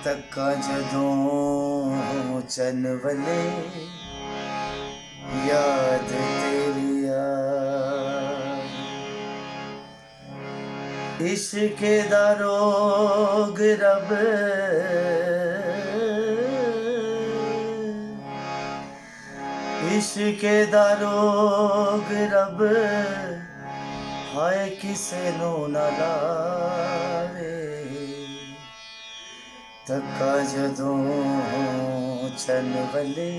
तक्का जदों चन वले याद तेरी इश्क दा रोग रब इश्क दा रोग रब हाय किसे नू ना लावे तक्का जदों चन वले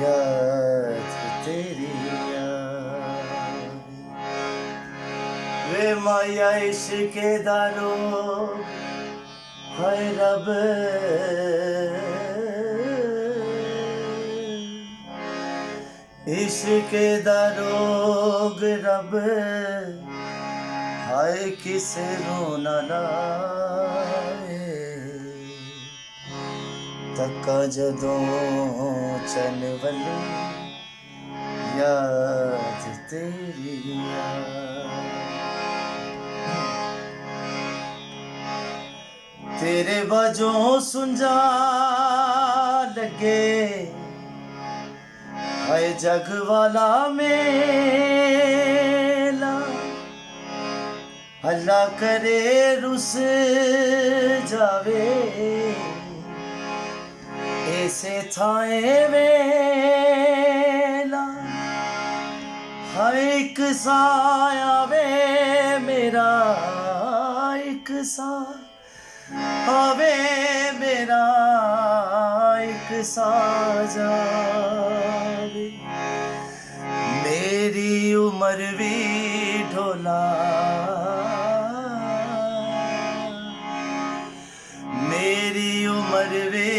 याद तेरी वे माया इश्क दा रोग हाय रब इश्क दा रोग रब हाय किसे नू ना लावे तक्का जदों चन वले याद तेरी तेरे बाजों सुंजा लगे हाय जग वाला मेला अल्लाह करे रुस जावे ऐसे थाए वेला हाय एक साया वे मेरा एक सा आवे मेरा एक साजावे मेरी उम्र भी ढोला मेरी उम्र भी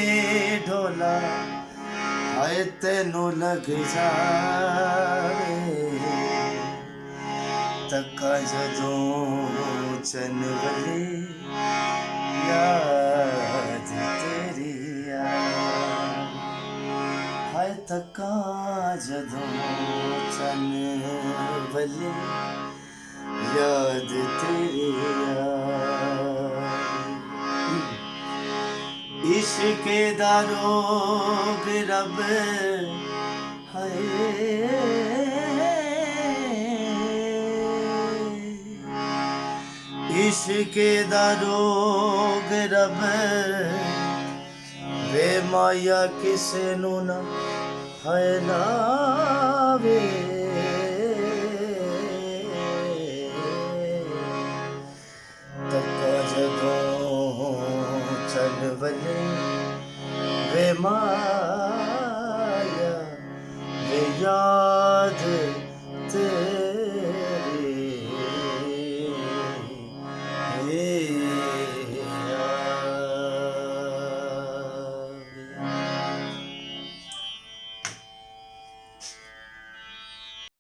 ढोला हाय तेनू लग जावे तक्का जदों चन वले याद तेरी हाय तक्का जदों चन वले याद तेरी इश्क दा रोग रब हाय इश्क दा रोग रब वे माया किसे नू ना हाय लावे तक्का जदों चन वले वे माया